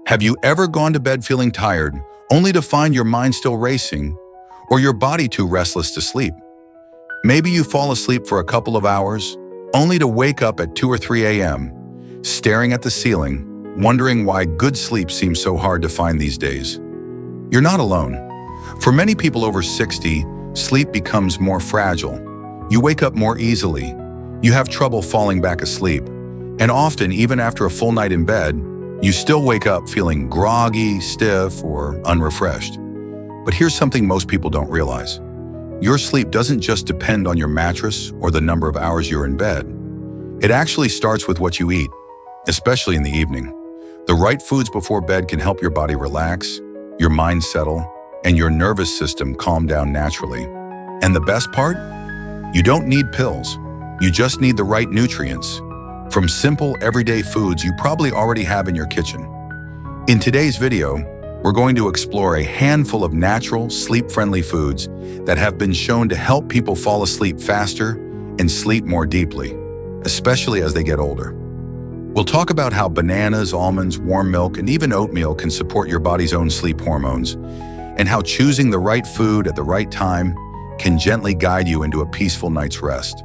Have you ever gone to bed feeling tired, only to find your mind still racing, or your body too restless to sleep? Maybe you fall asleep for a couple of hours, only to wake up at 2 or 3 a.m., staring at the ceiling, wondering why good sleep seems so hard to find these days. You're not alone. For many people over 60, sleep becomes more fragile. You wake up more easily, you have trouble falling back asleep, and often, even after a full night in bed, you still wake up feeling groggy, stiff, or unrefreshed. But here's something most people don't realize. Your sleep doesn't just depend on your mattress or the number of hours you're in bed. It actually starts with what you eat, especially in the evening. The right foods before bed can help your body relax, your mind settle, and your nervous system calm down naturally. And the best part? You don't need pills. You just need the right nutrients from simple, everyday foods you probably already have in your kitchen. In today's video, we're going to explore a handful of natural, sleep-friendly foods that have been shown to help people fall asleep faster and sleep more deeply, especially as they get older. We'll talk about how bananas, almonds, warm milk, and even oatmeal can support your body's own sleep hormones, and how choosing the right food at the right time can gently guide you into a peaceful night's rest.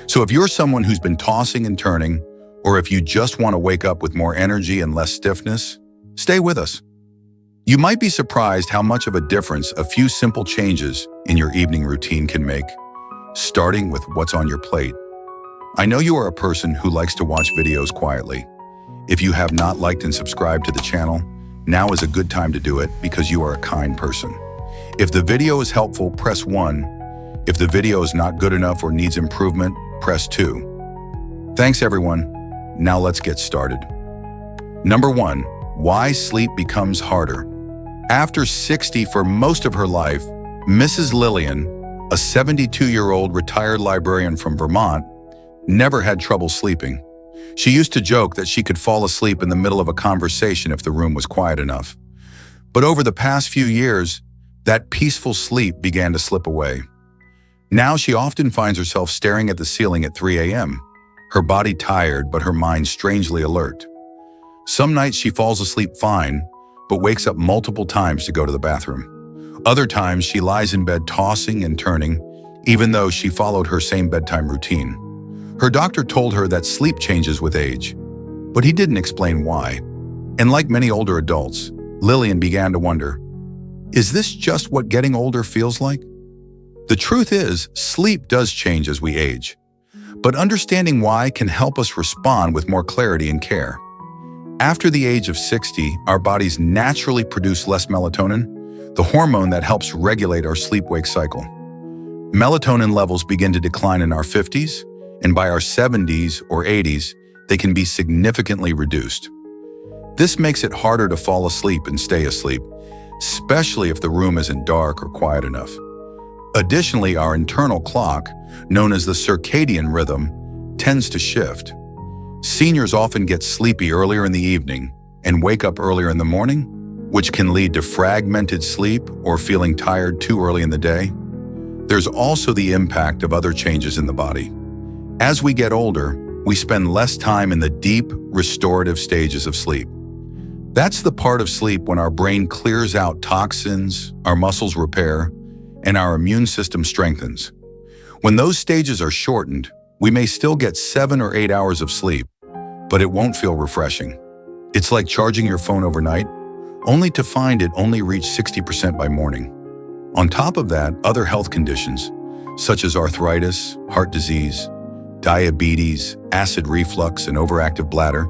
So if you're someone who's been tossing and turning, or if you just want to wake up with more energy and less stiffness, stay with us. You might be surprised how much of a difference a few simple changes in your evening routine can make, starting with what's on your plate. I know you are a person who likes to watch videos quietly. If you have not liked and subscribed to the channel, now is a good time to do it because you are a kind person. If the video is helpful, press 1. If the video is not good enough or needs improvement, press 2. Thanks everyone. Now let's get started. Number 1. Why sleep becomes harder. After 60 for most of her life, Mrs. Lillian, a 72-year-old retired librarian from Vermont, never had trouble sleeping. She used to joke that she could fall asleep in the middle of a conversation if the room was quiet enough. But over the past few years, that peaceful sleep began to slip away. Now she often finds herself staring at the ceiling at 3 a.m., her body tired but her mind strangely alert. Some nights she falls asleep fine, but wakes up multiple times to go to the bathroom. Other times she lies in bed tossing and turning, even though she followed her same bedtime routine. Her doctor told her that sleep changes with age, but he didn't explain why. And like many older adults, Lillian began to wonder, is this just what getting older feels like? The truth is, sleep does change as we age, but understanding why can help us respond with more clarity and care. After the age of 60, our bodies naturally produce less melatonin, the hormone that helps regulate our sleep-wake cycle. Melatonin levels begin to decline in our 50s, and by our 70s or 80s, they can be significantly reduced. This makes it harder to fall asleep and stay asleep, especially if the room isn't dark or quiet enough. Additionally, our internal clock, known as the circadian rhythm, tends to shift. Seniors often get sleepy earlier in the evening and wake up earlier in the morning, which can lead to fragmented sleep or feeling tired too early in the day. There's also the impact of other changes in the body. As we get older, we spend less time in the deep, restorative stages of sleep. That's the part of sleep when our brain clears out toxins, our muscles repair, and our immune system strengthens. When those stages are shortened, we may still get 7 or 8 hours of sleep, but it won't feel refreshing. It's like charging your phone overnight, only to find it only reach 60% by morning. On top of that, other health conditions, such as arthritis, heart disease, diabetes, acid reflux, and overactive bladder,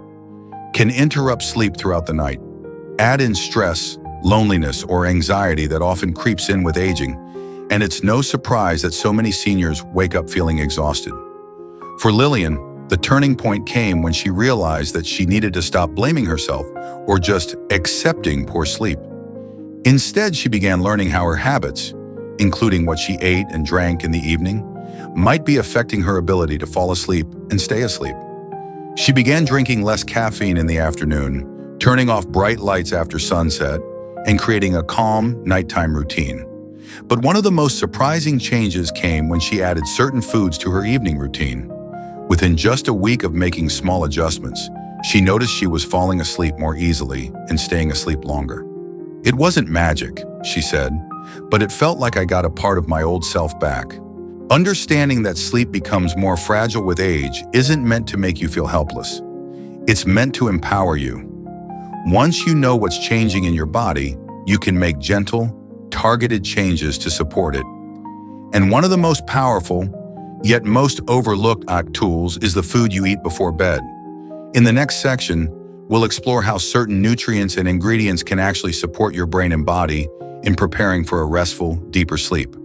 can interrupt sleep throughout the night. Add in stress, loneliness, or anxiety that often creeps in with aging, and it's no surprise that so many seniors wake up feeling exhausted. For Lillian, the turning point came when she realized that she needed to stop blaming herself or just accepting poor sleep. Instead, she began learning how her habits, including what she ate and drank in the evening, might be affecting her ability to fall asleep and stay asleep. She began drinking less caffeine in the afternoon, turning off bright lights after sunset, and creating a calm nighttime routine. But one of the most surprising changes came when she added certain foods to her evening routine. Within just a week of making small adjustments, She noticed she was falling asleep more easily and staying asleep longer. "It wasn't magic," she said, "but it felt like I got a part of my old self back." Understanding that sleep becomes more fragile with age isn't meant to make you feel helpless. It's meant to empower you. Once you know what's changing in your body, you can make gentle, targeted changes to support it. And one of the most powerful, yet most overlooked tools is the food you eat before bed. In the next section, we'll explore how certain nutrients and ingredients can actually support your brain and body in preparing for a restful, deeper sleep.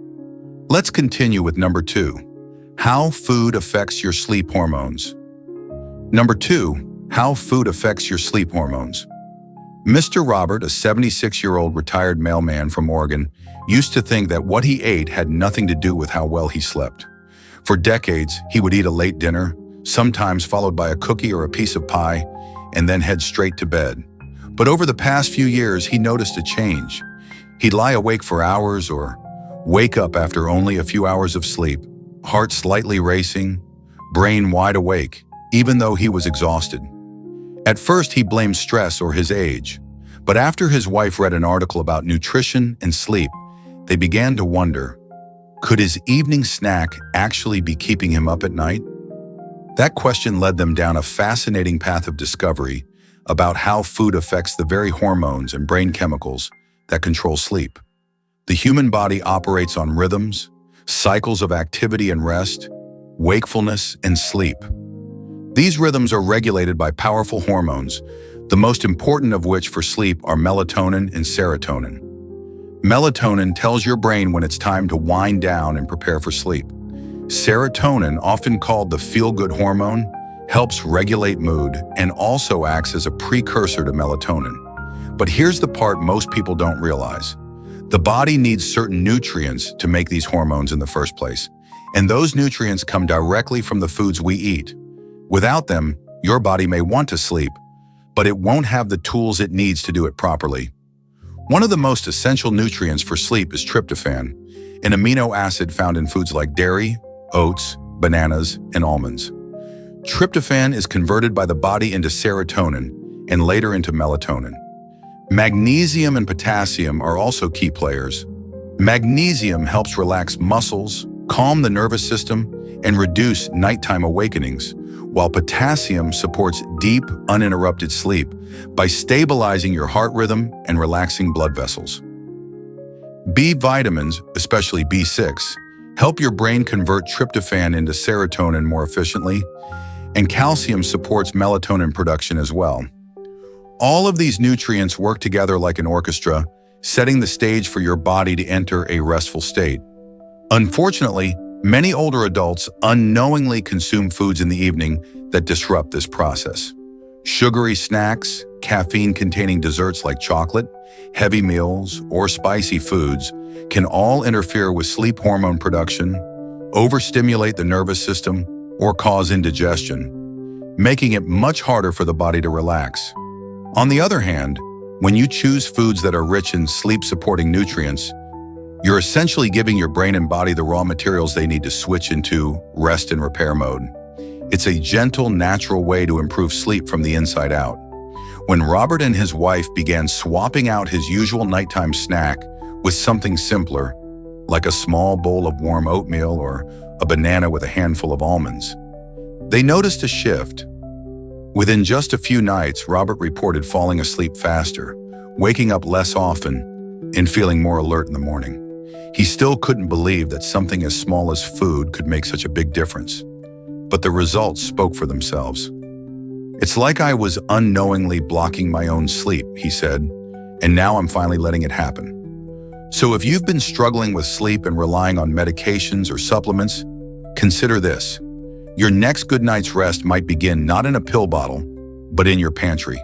Let's continue with number 2, how food affects your sleep hormones. Number 2, how food affects your sleep hormones. Mr. Robert, a 76-year-old retired mailman from Oregon, used to think that what he ate had nothing to do with how well he slept. For decades, he would eat a late dinner, sometimes followed by a cookie or a piece of pie, and then head straight to bed. But over the past few years, he noticed a change. He'd lie awake for hours or wake up after only a few hours of sleep, heart slightly racing, brain wide awake, even though he was exhausted. At first, he blamed stress or his age, but after his wife read an article about nutrition and sleep, they began to wonder, could his evening snack actually be keeping him up at night? That question led them down a fascinating path of discovery about how food affects the very hormones and brain chemicals that control sleep. The human body operates on rhythms, cycles of activity and rest, wakefulness and sleep. These rhythms are regulated by powerful hormones, the most important of which for sleep are melatonin and serotonin. Melatonin tells your brain when it's time to wind down and prepare for sleep. Serotonin, often called the feel-good hormone, helps regulate mood and also acts as a precursor to melatonin. But here's the part most people don't realize. The body needs certain nutrients to make these hormones in the first place, and those nutrients come directly from the foods we eat. Without them, your body may want to sleep, but it won't have the tools it needs to do it properly. One of the most essential nutrients for sleep is tryptophan, an amino acid found in foods like dairy, oats, bananas, and almonds. Tryptophan is converted by the body into serotonin and later into melatonin. Magnesium and potassium are also key players. Magnesium helps relax muscles, calm the nervous system, and reduce nighttime awakenings, while potassium supports deep, uninterrupted sleep by stabilizing your heart rhythm and relaxing blood vessels. B vitamins, especially B6, help your brain convert tryptophan into serotonin more efficiently, and calcium supports melatonin production as well. All of these nutrients work together like an orchestra, setting the stage for your body to enter a restful state. Unfortunately, many older adults unknowingly consume foods in the evening that disrupt this process. Sugary snacks, caffeine-containing desserts like chocolate, heavy meals, or spicy foods can all interfere with sleep hormone production, overstimulate the nervous system, or cause indigestion, making it much harder for the body to relax. On the other hand, when you choose foods that are rich in sleep-supporting nutrients, you're essentially giving your brain and body the raw materials they need to switch into rest and repair mode. It's a gentle, natural way to improve sleep from the inside out. When Robert and his wife began swapping out his usual nighttime snack with something simpler, like a small bowl of warm oatmeal or a banana with a handful of almonds, they noticed a shift. Within just a few nights, Robert reported falling asleep faster, waking up less often, and feeling more alert in the morning. He still couldn't believe that something as small as food could make such a big difference. But the results spoke for themselves. "It's like I was unknowingly blocking my own sleep," he said, "and now I'm finally letting it happen." So if you've been struggling with sleep and relying on medications or supplements, consider this. Your next good night's rest might begin not in a pill bottle, but in your pantry.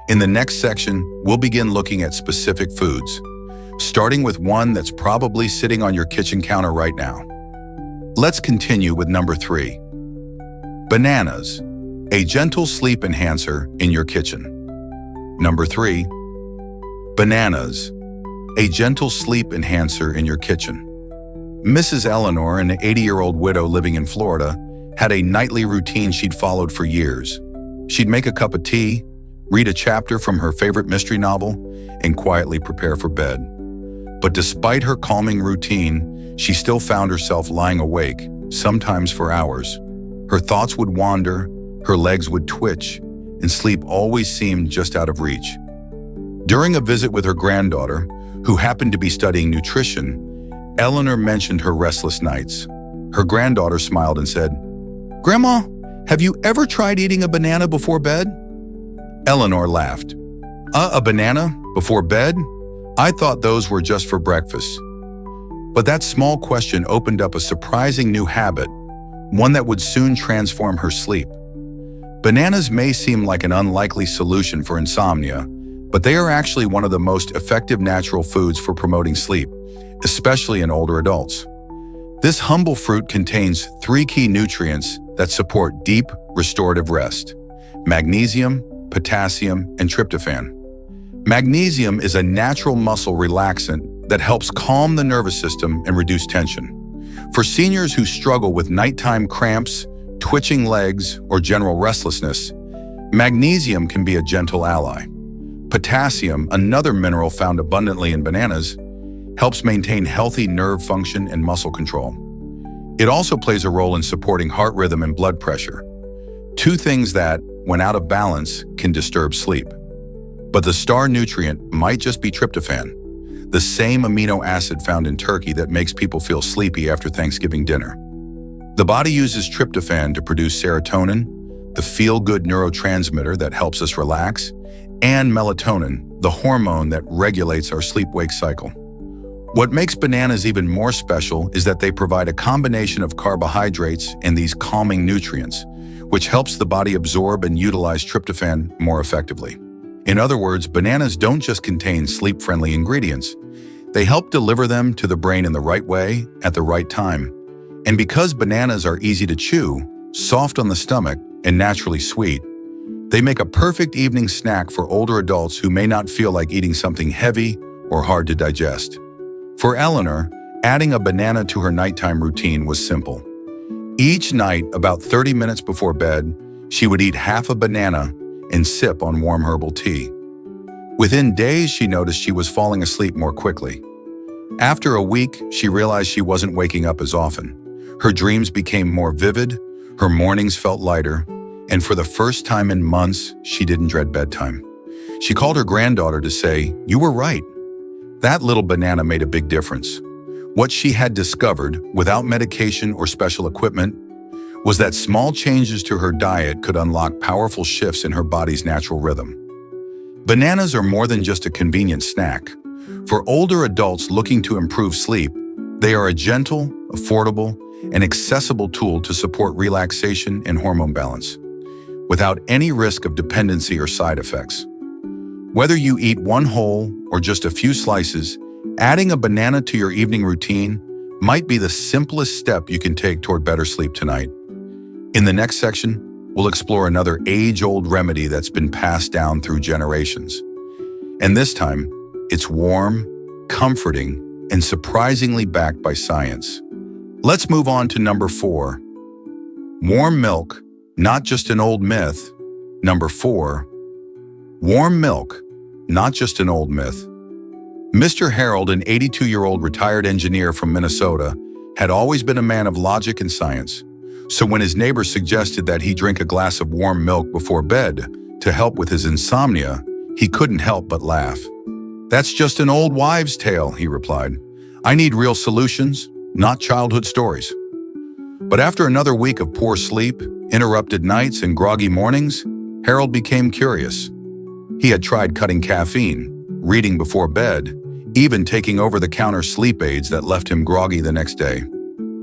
In the next section, we'll begin looking at specific foods, starting with one that's probably sitting on your kitchen counter right now. Let's continue with number 3. Bananas, a gentle sleep enhancer in your kitchen. Number 3. Bananas, a gentle sleep enhancer in your kitchen. Mrs. Eleanor, an 80-year-old widow living in Florida, had a nightly routine she'd followed for years. She'd make a cup of tea, read a chapter from her favorite mystery novel, and quietly prepare for bed. But despite her calming routine, she still found herself lying awake, sometimes for hours. Her thoughts would wander, her legs would twitch, and sleep always seemed just out of reach. During a visit with her granddaughter, who happened to be studying nutrition, Eleanor mentioned her restless nights. Her granddaughter smiled and said, "Grandma, have you ever tried eating a banana before bed?" Eleanor laughed. A banana before bed? I thought those were just for breakfast." But that small question opened up a surprising new habit, one that would soon transform her sleep. Bananas may seem like an unlikely solution for insomnia, but they are actually one of the most effective natural foods for promoting sleep, especially in older adults. This humble fruit contains 3 key nutrients that support deep, restorative rest: magnesium, potassium, and tryptophan. Magnesium is a natural muscle relaxant that helps calm the nervous system and reduce tension. For seniors who struggle with nighttime cramps, twitching legs, or general restlessness, magnesium can be a gentle ally. Potassium, another mineral found abundantly in bananas, helps maintain healthy nerve function and muscle control. It also plays a role in supporting heart rhythm and blood pressure, 2 things that, when out of balance, can disturb sleep. But the star nutrient might just be tryptophan, the same amino acid found in turkey that makes people feel sleepy after Thanksgiving dinner. The body uses tryptophan to produce serotonin, the feel-good neurotransmitter that helps us relax, and melatonin, the hormone that regulates our sleep-wake cycle. What makes bananas even more special is that they provide a combination of carbohydrates and these calming nutrients, which helps the body absorb and utilize tryptophan more effectively. In other words, bananas don't just contain sleep-friendly ingredients. They help deliver them to the brain in the right way, at the right time. And because bananas are easy to chew, soft on the stomach, and naturally sweet, they make a perfect evening snack for older adults who may not feel like eating something heavy or hard to digest. For Eleanor, adding a banana to her nighttime routine was simple. Each night, about 30 minutes before bed, she would eat half a banana and sip on warm herbal tea. Within days, she noticed she was falling asleep more quickly. After a week, she realized she wasn't waking up as often. Her dreams became more vivid, her mornings felt lighter, and for the first time in months, she didn't dread bedtime. She called her granddaughter to say, "You were right." That little banana made a big difference. What she had discovered, without medication or special equipment, was that small changes to her diet could unlock powerful shifts in her body's natural rhythm. Bananas are more than just a convenient snack. For older adults looking to improve sleep, they are a gentle, affordable, and accessible tool to support relaxation and hormone balance, without any risk of dependency or side effects. Whether you eat one whole or just a few slices, adding a banana to your evening routine might be the simplest step you can take toward better sleep tonight. In the next section, we'll explore another age-old remedy that's been passed down through generations. And this time, it's warm, comforting, and surprisingly backed by science. Let's move on to number 4. Warm milk, not just an old myth. Number 4. Warm milk, not just an old myth. Mr. Harold, an 82-year-old retired engineer from Minnesota, had always been a man of logic and science. So when his neighbor suggested that he drink a glass of warm milk before bed to help with his insomnia, he couldn't help but laugh. "That's just an old wives' tale," he replied. "I need real solutions, not childhood stories." But after another week of poor sleep, interrupted nights, and groggy mornings, Harold became curious. He had tried cutting caffeine, reading before bed, even taking over-the-counter sleep aids that left him groggy the next day.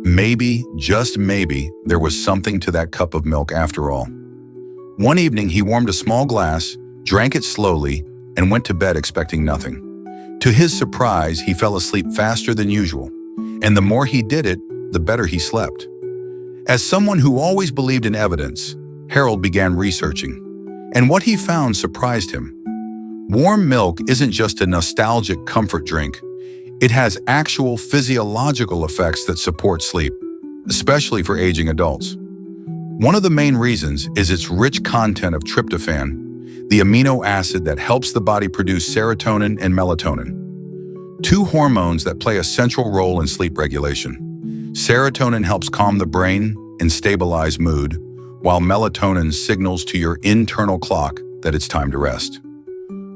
Maybe, just maybe, there was something to that cup of milk after all. One evening, he warmed a small glass, drank it slowly, and went to bed expecting nothing. To his surprise, he fell asleep faster than usual, and the more he did it, the better he slept. As someone who always believed in evidence, Harold began researching, and what he found surprised him. Warm milk isn't just a nostalgic comfort drink. It has actual physiological effects that support sleep, especially for aging adults. One of the main reasons is its rich content of tryptophan, the amino acid that helps the body produce serotonin and melatonin, two hormones that play a central role in sleep regulation. Serotonin helps calm the brain and stabilize mood, while melatonin signals to your internal clock that it's time to rest.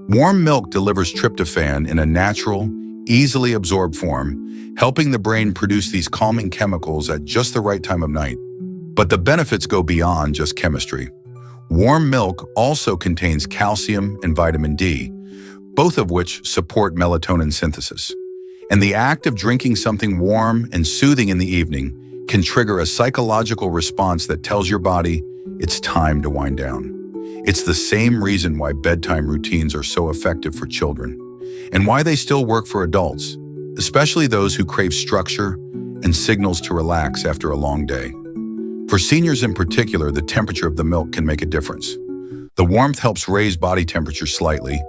Warm milk delivers tryptophan in a natural, easily absorbed form, helping the brain produce these calming chemicals at just the right time of night. But the benefits go beyond just chemistry. Warm milk also contains calcium and vitamin D, both of which support melatonin synthesis. And the act of drinking something warm and soothing in the evening can trigger a psychological response that tells your body it's time to wind down. It's the same reason why bedtime routines are so effective for children, and why they still work for adults, especially those who crave structure and signals to relax after a long day. For seniors in particular, the temperature of the milk can make a difference. The warmth helps raise body temperature slightly,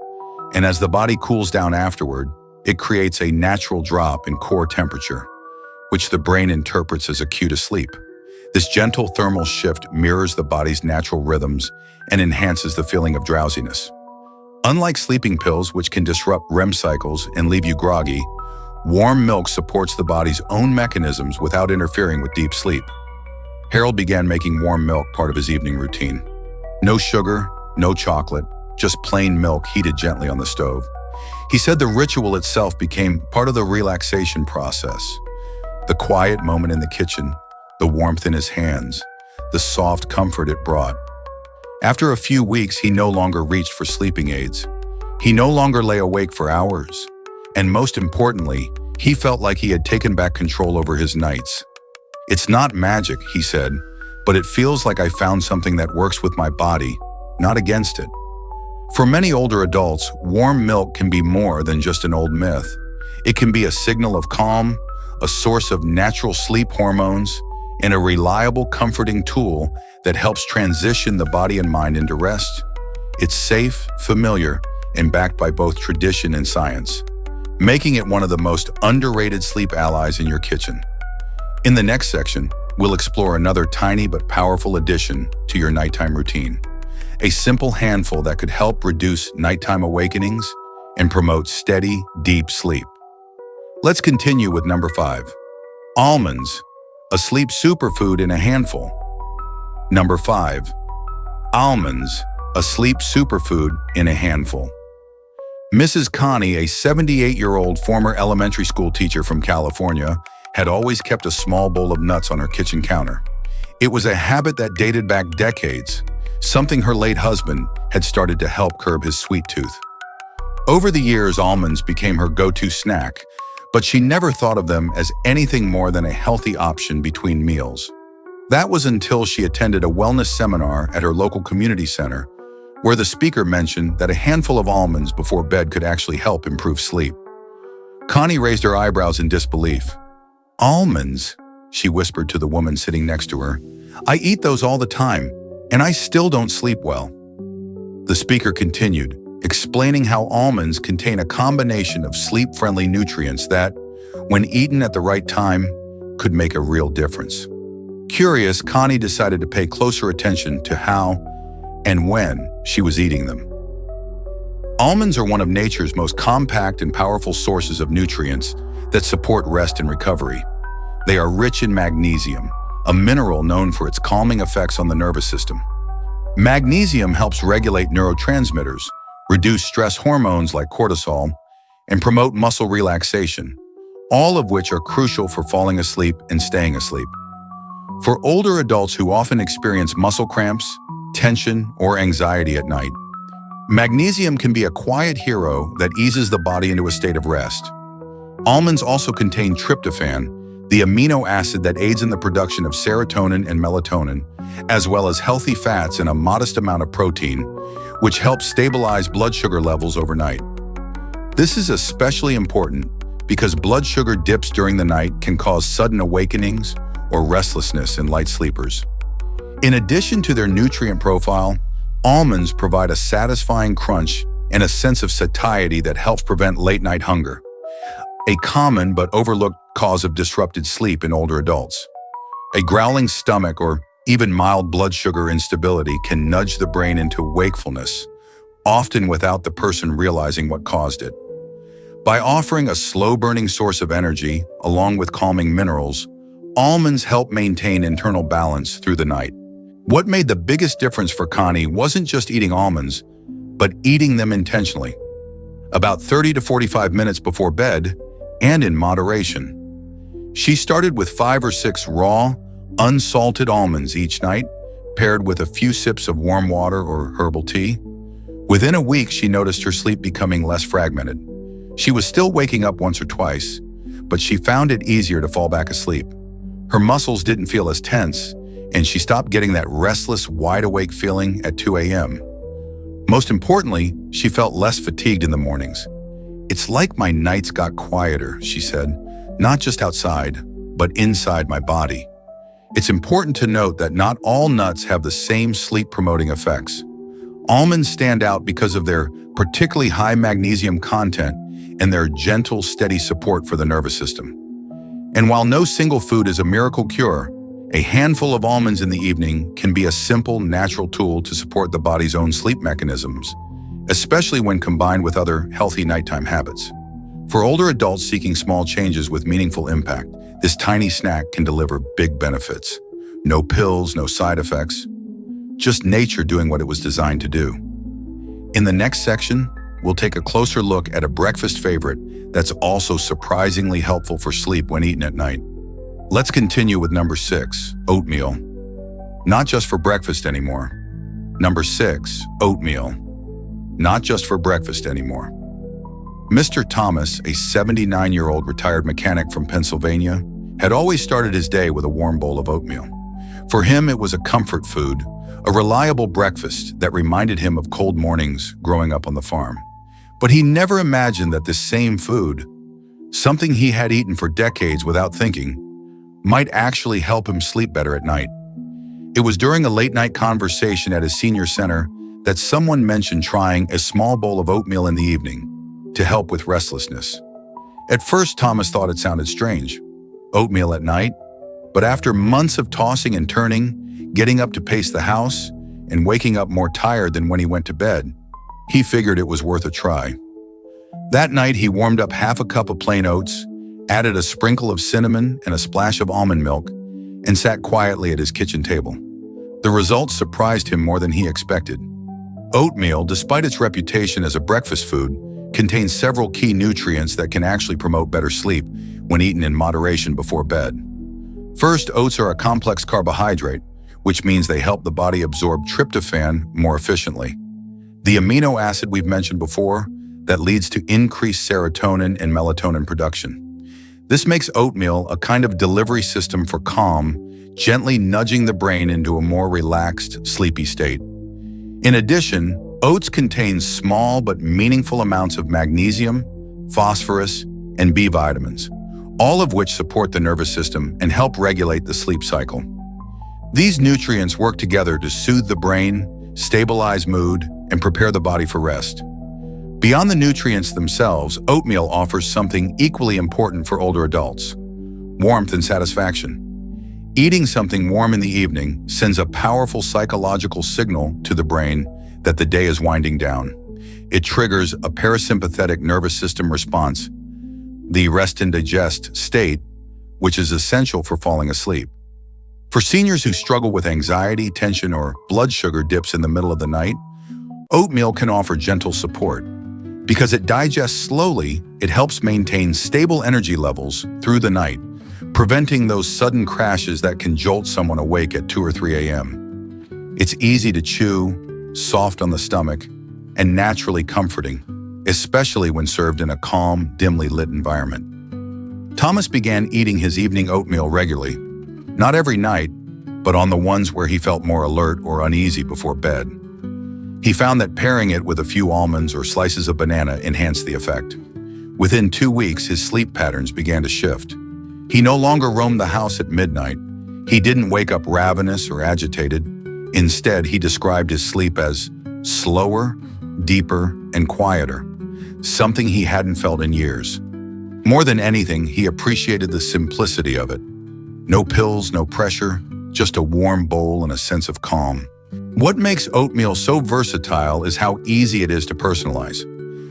and as the body cools down afterward, it creates a natural drop in core temperature, which the brain interprets as a cue to sleep. This gentle thermal shift mirrors the body's natural rhythms and enhances the feeling of drowsiness. Unlike sleeping pills, which can disrupt REM cycles and leave you groggy, warm milk supports the body's own mechanisms without interfering with deep sleep. Harold began making warm milk part of his evening routine. No sugar, no chocolate, just plain milk heated gently on the stove. He said the ritual itself became part of the relaxation process. The quiet moment in the kitchen, the warmth in his hands, the soft comfort it brought. After a few weeks, he no longer reached for sleeping aids. He no longer lay awake for hours. And most importantly, he felt like he had taken back control over his nights. "It's not magic," he said, "but it feels like I found something that works with my body, not against it." For many older adults, warm milk can be more than just an old myth. It can be a signal of calm, a source of natural sleep hormones, and a reliable, comforting tool that helps transition the body and mind into rest. It's safe, familiar, and backed by both tradition and science, making it one of the most underrated sleep allies in your kitchen. In the next section, we'll explore another tiny but powerful addition to your nighttime routine, a simple handful that could help reduce nighttime awakenings and promote steady, deep sleep. Let's continue with number 5. Almonds, a sleep superfood in a handful. Number 5. Almonds, a sleep superfood in a handful. Mrs. Connie, a 78-year-old former elementary school teacher from California, had always kept a small bowl of nuts on her kitchen counter. It was a habit that dated back decades, something her late husband had started to help curb his sweet tooth. Over the years, almonds became her go-to snack, but she never thought of them as anything more than a healthy option between meals. That was until she attended a wellness seminar at her local community center, where the speaker mentioned that a handful of almonds before bed could actually help improve sleep. Connie raised her eyebrows in disbelief. "Almonds?" she whispered to the woman sitting next to her. "I eat those all the time, and I still don't sleep well." The speaker continued, explaining how almonds contain a combination of sleep-friendly nutrients that, when eaten at the right time, could make a real difference. Curious, Connie decided to pay closer attention to how and when she was eating them. Almonds are one of nature's most compact and powerful sources of nutrients that support rest and recovery. They are rich in magnesium, a mineral known for its calming effects on the nervous system. Magnesium helps regulate neurotransmitters, reduce stress hormones like cortisol, and promote muscle relaxation, all of which are crucial for falling asleep and staying asleep. For older adults who often experience muscle cramps, tension, or anxiety at night, magnesium can be a quiet hero that eases the body into a state of rest. Almonds also contain tryptophan, the amino acid that aids in the production of serotonin and melatonin, as well as healthy fats and a modest amount of protein, which helps stabilize blood sugar levels overnight. This is especially important because blood sugar dips during the night can cause sudden awakenings or restlessness in light sleepers. In addition to their nutrient profile, almonds provide a satisfying crunch and a sense of satiety that helps prevent late-night hunger, a common but overlooked cause of disrupted sleep in older adults. A growling stomach or Even mild blood sugar instability can nudge the brain into wakefulness, often without the person realizing what caused it. By offering a slow-burning source of energy, along with calming minerals, almonds help maintain internal balance through the night. What made the biggest difference for Connie wasn't just eating almonds, but eating them intentionally, about 30 to 45 minutes before bed, and in moderation. She started with 5 or 6 raw, unsalted almonds each night, paired with a few sips of warm water or herbal tea. Within a week, she noticed her sleep becoming less fragmented. She was still waking up once or twice, but she found it easier to fall back asleep. Her muscles didn't feel as tense, and she stopped getting that restless, wide-awake feeling at 2 a.m. Most importantly, she felt less fatigued in the mornings. "It's like my nights got quieter," she said, "not just outside, but inside my body." It's important to note that not all nuts have the same sleep-promoting effects. Almonds stand out because of their particularly high magnesium content and their gentle, steady support for the nervous system. And while no single food is a miracle cure, a handful of almonds in the evening can be a simple, natural tool to support the body's own sleep mechanisms, especially when combined with other healthy nighttime habits. For older adults seeking small changes with meaningful impact, this tiny snack can deliver big benefits. No pills, no side effects, just nature doing what it was designed to do. In the next section, we'll take a closer look at a breakfast favorite that's also surprisingly helpful for sleep when eaten at night. Let's continue with number 6, oatmeal. Not just for breakfast anymore. Number 6, oatmeal. Not just for breakfast anymore. Mr. Thomas, a 79-year-old retired mechanic from Pennsylvania, had always started his day with a warm bowl of oatmeal. For him, it was a comfort food, a reliable breakfast that reminded him of cold mornings growing up on the farm. But he never imagined that this same food, something he had eaten for decades without thinking, might actually help him sleep better at night. It was during a late-night conversation at his senior center that someone mentioned trying a small bowl of oatmeal in the evening to help with restlessness. At first, Thomas thought it sounded strange. Oatmeal at night? But after months of tossing and turning, getting up to pace the house, and waking up more tired than when he went to bed, he figured it was worth a try. That night, he warmed up half a cup of plain oats, added a sprinkle of cinnamon and a splash of almond milk, and sat quietly at his kitchen table. The results surprised him more than he expected. Oatmeal, despite its reputation as a breakfast food, contains several key nutrients that can actually promote better sleep when eaten in moderation before bed. First, oats are a complex carbohydrate, which means they help the body absorb tryptophan more efficiently. The amino acid we've mentioned before that leads to increased serotonin and melatonin production. This makes oatmeal a kind of delivery system for calm, gently nudging the brain into a more relaxed, sleepy state. In addition, oats contain small but meaningful amounts of magnesium, phosphorus, and B vitamins, all of which support the nervous system and help regulate the sleep cycle. These nutrients work together to soothe the brain, stabilize mood, and prepare the body for rest. Beyond the nutrients themselves, oatmeal offers something equally important for older adults: warmth and satisfaction. Eating something warm in the evening sends a powerful psychological signal to the brain that the day is winding down. It triggers a parasympathetic nervous system response, the rest and digest state, which is essential for falling asleep. For seniors who struggle with anxiety, tension, or blood sugar dips in the middle of the night, oatmeal can offer gentle support. Because it digests slowly, it helps maintain stable energy levels through the night, preventing those sudden crashes that can jolt someone awake at 2 or 3 a.m. It's easy to chew, soft on the stomach, and naturally comforting, especially when served in a calm, dimly lit environment. Thomas began eating his evening oatmeal regularly, not every night, but on the ones where he felt more alert or uneasy before bed. He found that pairing it with a few almonds or slices of banana enhanced the effect. Within 2 weeks, his sleep patterns began to shift. He no longer roamed the house at midnight. He didn't wake up ravenous or agitated. Instead, he described his sleep as slower, deeper, and quieter, something he hadn't felt in years. More than anything, he appreciated the simplicity of it. No pills, no pressure, just a warm bowl and a sense of calm. What makes oatmeal so versatile is how easy it is to personalize.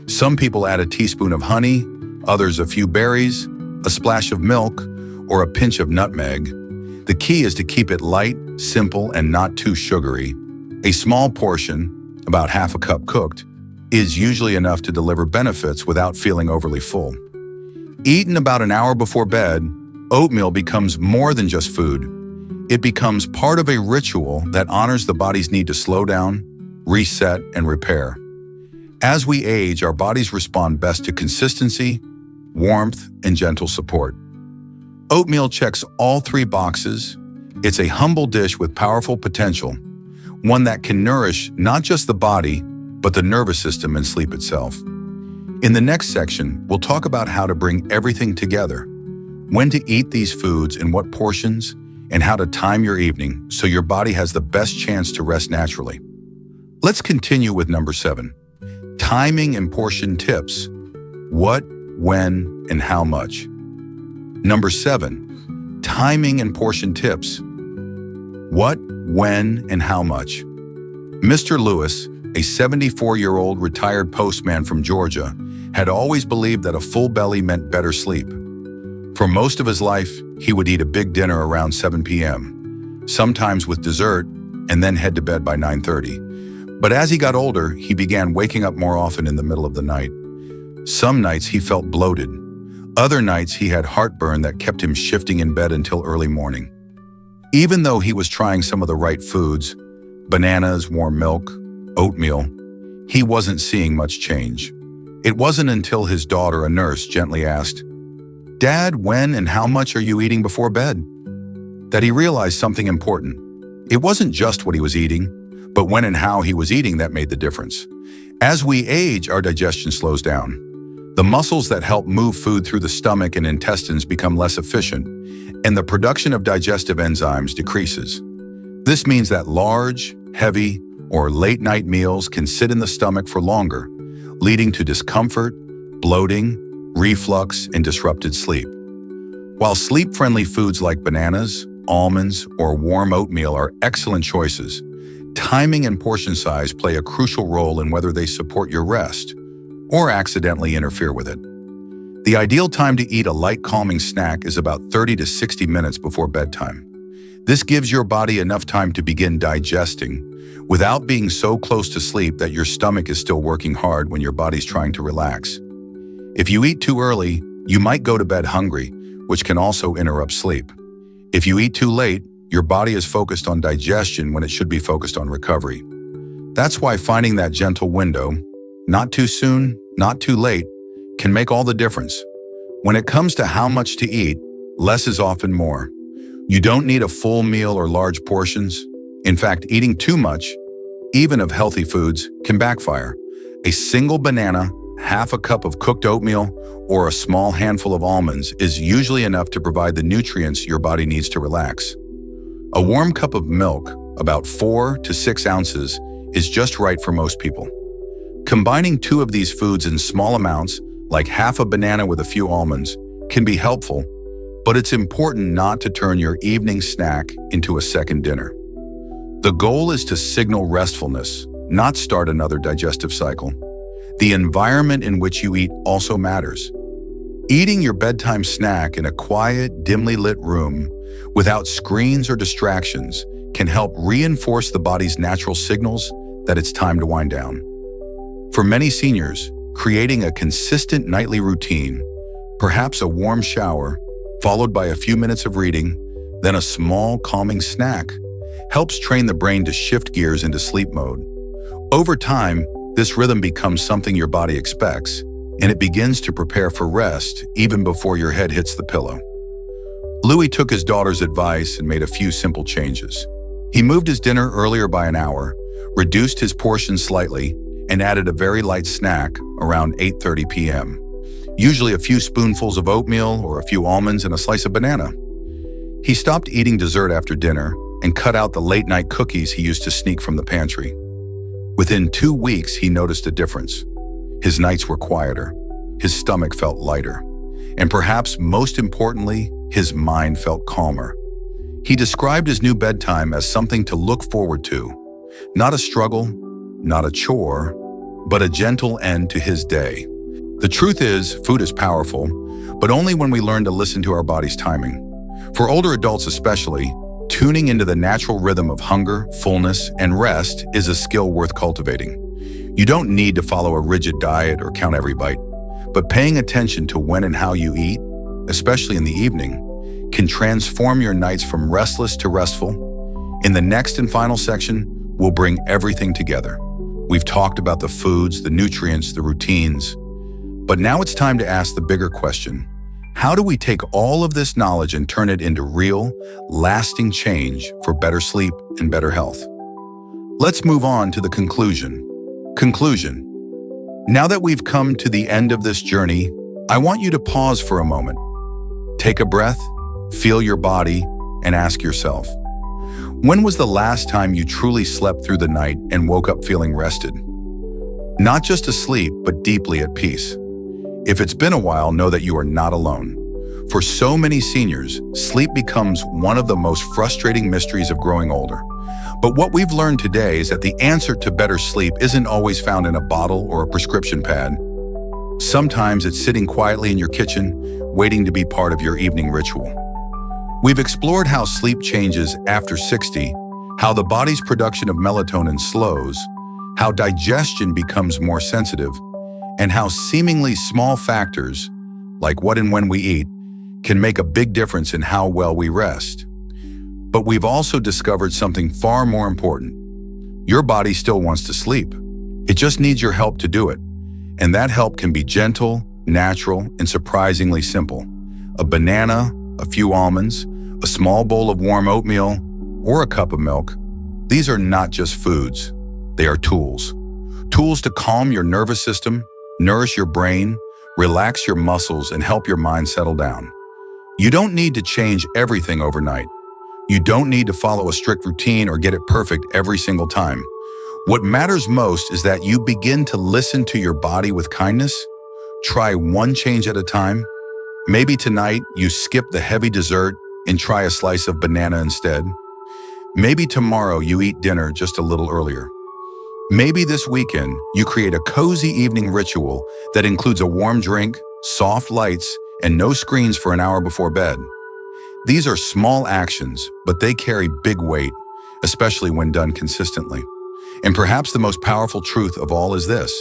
Some people add a teaspoon of honey, others a few berries, a splash of milk, or a pinch of nutmeg. The key is to keep it light, simple, and not too sugary. A small portion, about half a cup cooked, is usually enough to deliver benefits without feeling overly full. Eaten about an hour before bed, oatmeal becomes more than just food. It becomes part of a ritual that honors the body's need to slow down, reset, and repair. As we age, our bodies respond best to consistency, warmth, and gentle support. Oatmeal checks all three boxes. It's a humble dish with powerful potential, one that can nourish not just the body, but the nervous system and sleep itself. In the next section, we'll talk about how to bring everything together, when to eat these foods in what portions, and how to time your evening so your body has the best chance to rest naturally. Let's continue with number 7, timing and portion tips. What, when, and how much. Number 7, timing and portion tips. What, when, and how much. Mr. Lewis, a 74-year-old retired postman from Georgia, had always believed that a full belly meant better sleep. For most of his life, he would eat a big dinner around 7 p.m., sometimes with dessert, and then head to bed by 9:30. But as he got older, he began waking up more often in the middle of the night. Some nights he felt bloated. Other nights he had heartburn that kept him shifting in bed until early morning. Even though he was trying some of the right foods, bananas, warm milk, oatmeal, he wasn't seeing much change. It wasn't until his daughter, a nurse, gently asked, "Dad, when and how much are you eating before bed?" that he realized something important. It wasn't just what he was eating, but when and how he was eating that made the difference. As we age, our digestion slows down. The muscles that help move food through the stomach and intestines become less efficient, and the production of digestive enzymes decreases. This means that large, heavy, or late-night meals can sit in the stomach for longer, leading to discomfort, bloating, reflux, and disrupted sleep. While sleep-friendly foods like bananas, almonds, or warm oatmeal are excellent choices, timing and portion size play a crucial role in whether they support your rest or accidentally interfere with it. The ideal time to eat a light calming snack is about 30 to 60 minutes before bedtime. This gives your body enough time to begin digesting without being so close to sleep that your stomach is still working hard when your body's trying to relax. If you eat too early, you might go to bed hungry, which can also interrupt sleep. If you eat too late, your body is focused on digestion when it should be focused on recovery. That's why finding that gentle window, not too soon, not too late, can make all the difference. When it comes to how much to eat, less is often more. You don't need a full meal or large portions. In fact, eating too much, even of healthy foods, can backfire. A single banana, half a cup of cooked oatmeal, or a small handful of almonds is usually enough to provide the nutrients your body needs to relax. A warm cup of milk, about 4 to 6 ounces, is just right for most people. Combining 2 of these foods in small amounts, like half a banana with a few almonds, can be helpful, but it's important not to turn your evening snack into a second dinner. The goal is to signal restfulness, not start another digestive cycle. The environment in which you eat also matters. Eating your bedtime snack in a quiet, dimly lit room without screens or distractions can help reinforce the body's natural signals that it's time to wind down. For many seniors, creating a consistent nightly routine, perhaps a warm shower, followed by a few minutes of reading, then a small calming snack, helps train the brain to shift gears into sleep mode. Over time, this rhythm becomes something your body expects, and it begins to prepare for rest even before your head hits the pillow. Louis took his daughter's advice and made a few simple changes. He moved his dinner earlier by an hour, reduced his portions slightly, and added a very light snack around 8:30 p.m. Usually a few spoonfuls of oatmeal or a few almonds and a slice of banana. He stopped eating dessert after dinner and cut out the late-night cookies he used to sneak from the pantry. Within 2 weeks, he noticed a difference. His nights were quieter, his stomach felt lighter, and perhaps most importantly, his mind felt calmer. He described his new bedtime as something to look forward to, not a struggle, not a chore, but a gentle end to his day. The truth is, food is powerful, but only when we learn to listen to our body's timing. For older adults especially, tuning into the natural rhythm of hunger, fullness, and rest is a skill worth cultivating. You don't need to follow a rigid diet or count every bite, but paying attention to when and how you eat, especially in the evening, can transform your nights from restless to restful. In the next and final section, we'll bring everything together. We've talked about the foods, the nutrients, the routines, but now it's time to ask the bigger question. How do we take all of this knowledge and turn it into real, lasting change for better sleep and better health? Let's move on to the conclusion. Conclusion. Now that we've come to the end of this journey, I want you to pause for a moment. Take a breath, feel your body, and ask yourself, when was the last time you truly slept through the night and woke up feeling rested? Not just asleep, but deeply at peace. If it's been a while, know that you are not alone. For so many seniors, sleep becomes one of the most frustrating mysteries of growing older. But what we've learned today is that the answer to better sleep isn't always found in a bottle or a prescription pad. Sometimes it's sitting quietly in your kitchen, waiting to be part of your evening ritual. We've explored how sleep changes after 60, how the body's production of melatonin slows, how digestion becomes more sensitive, and how seemingly small factors, like what and when we eat, can make a big difference in how well we rest. But we've also discovered something far more important. Your body still wants to sleep. It just needs your help to do it. And that help can be gentle, natural, and surprisingly simple. A banana, a few almonds, a small bowl of warm oatmeal, or a cup of milk. These are not just foods. They are tools. Tools to calm your nervous system, nourish your brain, relax your muscles, and help your mind settle down. You don't need to change everything overnight. You don't need to follow a strict routine or get it perfect every single time. What matters most is that you begin to listen to your body with kindness. Try one change at a time. Maybe tonight you skip the heavy dessert and try a slice of banana instead. Maybe tomorrow you eat dinner just a little earlier. Maybe this weekend you create a cozy evening ritual that includes a warm drink, soft lights, and no screens for an hour before bed. These are small actions, but they carry big weight, especially when done consistently. And perhaps the most powerful truth of all is this: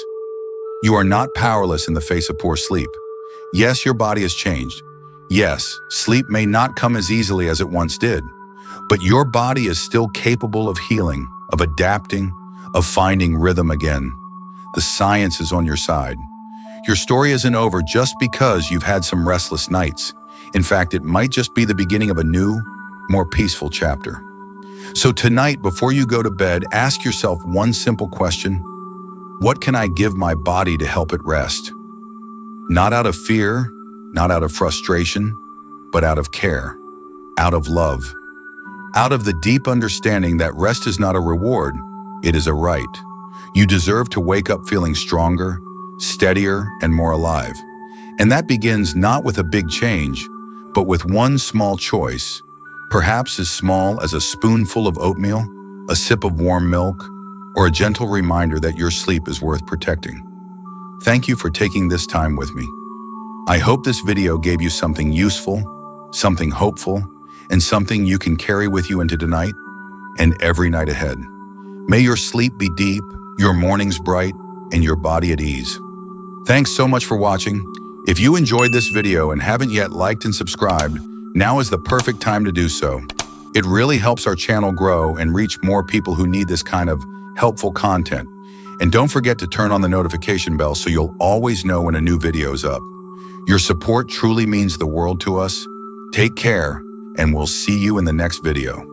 you are not powerless in the face of poor sleep. Yes, your body has changed. Yes, sleep may not come as easily as it once did, but your body is still capable of healing, of adapting, of finding rhythm again. The science is on your side. Your story isn't over just because you've had some restless nights. In fact, it might just be the beginning of a new, more peaceful chapter. So tonight, before you go to bed, ask yourself one simple question: what can I give my body to help it rest? Not out of fear, not out of frustration, but out of care, out of love, out of the deep understanding that rest is not a reward, it is a right. You deserve to wake up feeling stronger, steadier, and more alive. And that begins not with a big change, but with one small choice, perhaps as small as a spoonful of oatmeal, a sip of warm milk, or a gentle reminder that your sleep is worth protecting. Thank you for taking this time with me. I hope this video gave you something useful, something hopeful, and something you can carry with you into tonight and every night ahead. May your sleep be deep, your mornings bright, and your body at ease. Thanks so much for watching. If you enjoyed this video and haven't yet liked and subscribed, now is the perfect time to do so. It really helps our channel grow and reach more people who need this kind of helpful content. And don't forget to turn on the notification bell so you'll always know when a new video is up. Your support truly means the world to us. Take care, and we'll see you in the next video.